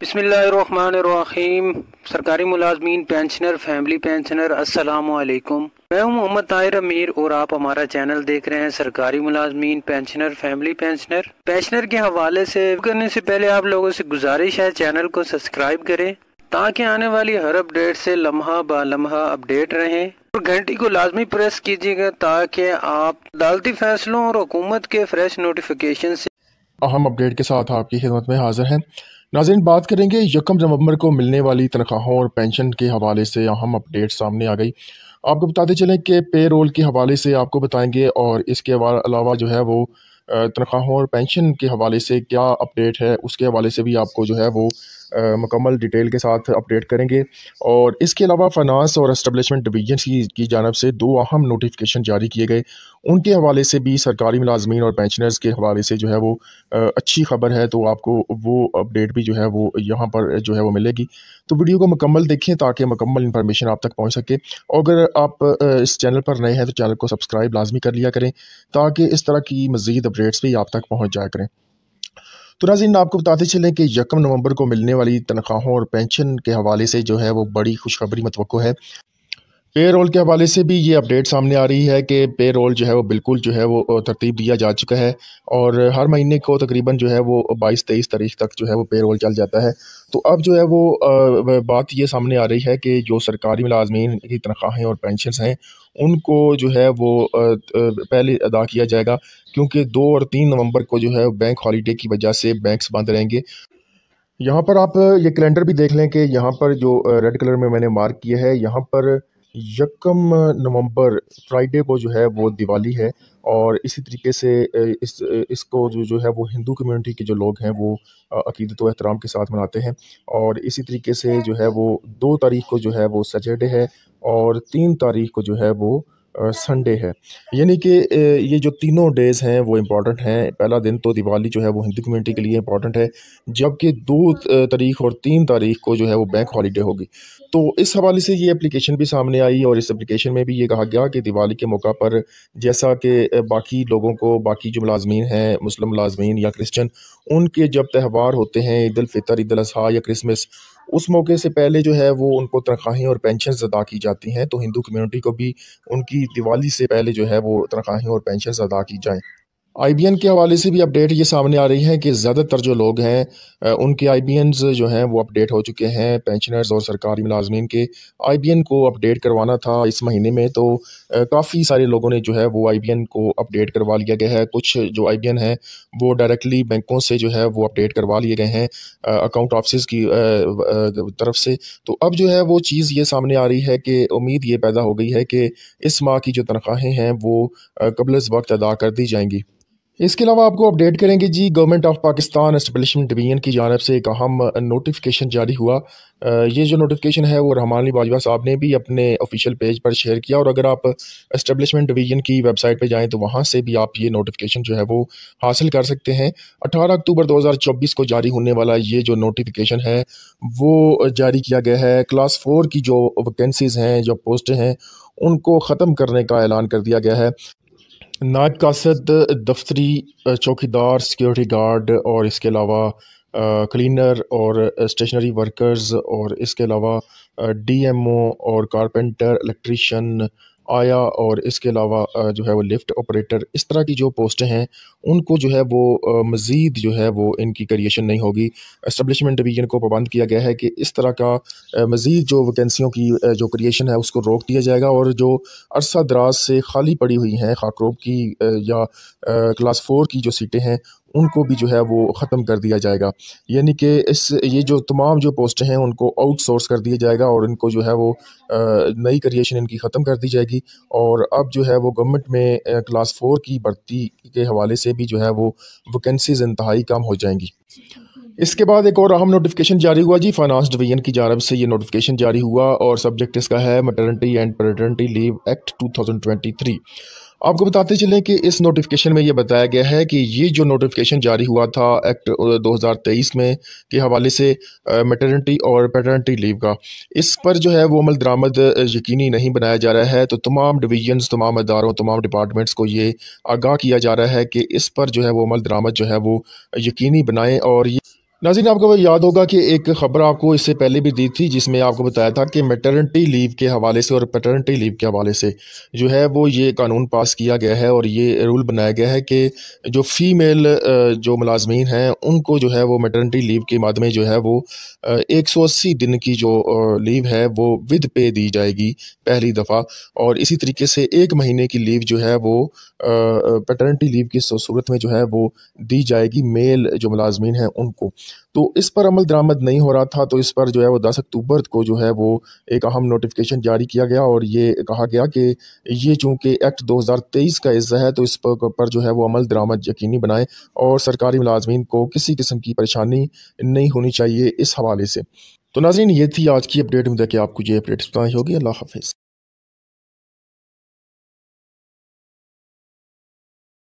बिस्मिल्लाहिर्रहमानिर्रहीम। सरकारी मुलाजमीन, pensioner, family pensioner, अस्सलाम वालेकुम। मैं हूं मोहम्मद ताहिर अमीर और आप हमारा चैनल देख रहे हैं सरकारी मुलाजमीन, पेंशनर, फैमिली पेंशनर के हवाले से करने से पहले आप लोगों से गुजारिश है चैनल को सब्सक्राइब करें ताकि आने वाली हर अपडेट से लम्हा बा लम्हा अपडेट रहें, और घंटी को लाजमी प्रेस कीजिएगा ताकि आप अदालती फैसलों और हुकूमत के फ्रेश नोटिफिकेशन से अहम अपडेट के साथ आपकी खिदमत में हाजिर हैं। नाज़रीन, बात करेंगे 1 नवंबर को मिलने वाली तनख्वाहों और पेंशन के हवाले से अहम अपडेट सामने आ गई। आपको बताते चलें कि पे रोल के हवाले से आपको बताएंगे, और इसके अलावा जो है वो तनख्वाहों और पेंशन के हवाले से क्या अपडेट है उसके हवाले से भी आपको जो है वो मुकम्मल डिटेल के साथ अपडेट करेंगे। और इसके अलावा फाइनेंस और एस्टेब्लिशमेंट डिवीजन की जानब से 2 अहम नोटिफिकेशन जारी किए गए, उनके हवाले से भी सरकारी मुलाजमीन और पेंशनर्स के हवाले से जो है वो अच्छी खबर है, तो आपको वो अपडेट भी जो है वो यहाँ पर जो है वो मिलेगी। तो वीडियो को मुकम्मल देखें ताकि मुकम्मल इन्फॉर्मेशन आप तक पहुँच सके। और अगर आप इस चैनल पर नए हैं तो चैनल को सब्सक्राइब लाजमी कर लिया करें ताकि इस तरह की मज़ीद अपडेट्स भी आप तक पहुँच जाया करें। तो नाज़रीन, आपको बताते चलें कि 1 नवंबर को मिलने वाली तनख्वाहों और पेंशन के हवाले से जो है वो बड़ी खुशखबरी मतवक्को है। पे रोल के हवाले से भी ये अपडेट सामने आ रही है कि पे रोल जो है वो बिल्कुल जो है वो तरतीब दिया जा चुका है, और हर महीने को तकरीबन जो है वो 22-23 तारीख तक जो है वो पे रोल चल जाता है। तो अब जो है वो बात ये सामने आ रही है कि जो सरकारी मुलाजमीन की तनख्वाहें और पेंशन्स हैं उनको जो है वो पहले अदा किया जाएगा, क्योंकि 2 और 3 नवंबर को जो है बैंक हॉलीडे की वजह से बैंक्स बंद रहेंगे। यहाँ पर आप ये कैलेंडर भी देख लें कि यहाँ पर जो रेड कलर में मैंने मार्क किया है, यहाँ पर 1 नवंबर फ्राइडे को जो है वो दिवाली है, और इसी तरीके से इसको जो है वो हिंदू कम्युनिटी के जो लोग हैं वो अकीदत व एहतराम के साथ मनाते हैं। और इसी तरीके से जो है वो 2 तारीख को जो है वो सैटरडे है, और 3 तारीख को जो है वो संडे है। यानी कि ये जो तीनों डेज़ हैं वो इम्पॉर्टेंट हैं। पहला दिन तो दिवाली जो है वो हिंदू कम्युनिटी के लिए इम्पॉर्टेंट है, जबकि 2 तारीख और 3 तारीख को जो है वो बैंक हॉलीडे होगी। तो इस हवाले से ये एप्लीकेशन भी सामने आई, और इस एप्लीकेशन में भी ये कहा गया कि दिवाली के मौका पर जैसा कि बाकी लोगों को, बाकी जो मुलाजमीन हैं, मुस्लिम मुलाजमीन या क्रिश्चन, उनके जब त्यौहार होते हैं, ईद उल फितर, ईद उल अज़हा या क्रिसमस, उस मौके से पहले जो है वो उनको तनख्वाहें और पेंशन्स अदा की जाती हैं। तो हिंदू कम्युनिटी को भी उनकी दिवाली से पहले जो है वो तनख्वाहें और पेंशन्स अदा की जाएँ। आईबीएन के हवाले से भी अपडेट ये सामने आ रही है कि ज़्यादातर जो लोग हैं उनके आईबीएन्स जो हैं वो अपडेट हो चुके हैं। पेंशनर्स और सरकारी मुलाजमीन के आईबीएन को अपडेट करवाना था इस महीने में, तो काफ़ी सारे लोगों ने जो है वो आईबीएन को अपडेट करवा लिया गया है। कुछ जो आईबीएन है वो डायरेक्टली बैंकों से जो है वो अपडेट करवा लिए गए हैं अकाउंट ऑफिस की तरफ से। तो अब जो है वो चीज़ ये सामने आ रही है कि उम्मीद ये पैदा हो गई है कि इस माह की जो तनख्वाहें हैं वो कबल अज़ वक्त अदा कर दी जाएंगी। इसके अलावा आपको अपडेट करेंगे जी, government of Pakistan establishment division की जानब से एक अहम नोटिफिकेशन जारी हुआ। ये जो नोटिफिकेशन है वो रहमान अली बाजवा साहब ने भी अपने ऑफिशियल पेज पर शेयर किया, और अगर आप एस्टेब्लिशमेंट डिवीजन की वेबसाइट पे जाएं तो वहाँ से भी आप ये नोटिफिकेशन जो है वो हासिल कर सकते हैं। 18 अक्टूबर 2024 को जारी होने वाला ये जो नोटिफिकेशन है वो जारी किया गया है। क्लास 4 की जो वैकेंसीज़ हैं, जो पोस्टें हैं, उनको ख़त्म करने का ऐलान कर दिया गया है। नायब कासद, दफ्तरी चौकीदार, सिक्योरिटी गार्ड, और इसके अलावा क्लीनर और स्टेशनरी वर्कर्स, और इसके अलावा डीएमओ और कारपेंटर, इलेक्ट्रीशियन, आया, और इसके अलावा जो है वो लिफ्ट ऑपरेटर, इस तरह की जो पोस्टें हैं उनको जो है वो मज़ीद जो है वो इनकी क्रिएशन नहीं होगी। एस्टेब्लिशमेंट डिवीजन को पाबंद किया गया है कि इस तरह का मज़ीद जो वैकेंसियों की जो क्रिएशन है उसको रोक दिया जाएगा, और जो अरसा दराज से खाली पड़ी हुई हैं खाकरोब की या क्लास 4 की जो सीटें हैं उनको भी जो है वो ख़त्म कर दिया जाएगा। यानी कि ये जो तमाम जो पोस्टें हैं उनको आउटसोर्स कर दिया जाएगा, और इनको जो है वो नई क्रिएशन इनकी ख़त्म कर दी जाएगी। और अब जो है वो गवर्नमेंट में क्लास 4 की भर्ती के हवाले से भी जो है वो वैकेंसीज इंतहाई कम हो जाएंगी। इसके बाद एक और अहम नोटिफिकेशन जारी हुआ जी, फाइनेंस डिवीजन की जानब से ये नोटिफिकेशन जारी हुआ, और सब्जेक्ट इसका है maternity and paternity leave act 2023। आपको बताते चलें कि इस नोटिफिकेशन में ये बताया गया है कि ये जो नोटिफिकेशन जारी हुआ था एक्ट 2023 में के हवाले से मैटरनिटी और पैटर्निटी लीव का, इस पर जो है वो अमल दरामद यकीनी नहीं बनाया जा रहा है। तो तमाम डिवीजन्स, तमाम अदारों, तमाम डिपार्टमेंट्स को ये आगाह किया जा रहा है कि इस पर जो है वो अमल दरामद जो है वो यकीनी बनाएं, और नाज़रीन, आपको याद होगा कि एक ख़बर आपको इससे पहले भी दी थी जिसमें आपको बताया था कि मैटरनिटी लीव के हवाले से और पैटर्निटी लीव के हवाले से जो है वो ये कानून पास किया गया है और ये रूल बनाया गया है कि जो फ़ीमेल जो मुलाजमीन हैं उनको जो है वो मैटरनिटी लीव के बाद में जो है वो 180 दिन की जो लीव है वो विद पे दी जाएगी पहली दफ़ा, और इसी तरीके से 1 महीने की लीव जो है वो पैटर्निटी लीव की सूरत में जो है वो दी जाएगी मेल जो मुलाजमीन हैं उनको। तो इस पर अमल दरामद नहीं हो रहा था, तो इस पर जो है वो 10 अक्टूबर को जो है वो एक अहम नोटिफिकेशन जारी किया गया और ये कहा गया कि ये चूँकि एक्ट 2023 का हिस्सा है तो इस पर जो है वो अमल दरामद यकीनी बनाएं और सरकारी मुलाजमीन को किसी किस्म की परेशानी नहीं होनी चाहिए इस हवाले से। तो नाज़रीन, ये थी आज की अपडेट। उम्मीद है कि आपको ये अपडेट पसंद आई होगी। अल्लाह हाफ़िज़।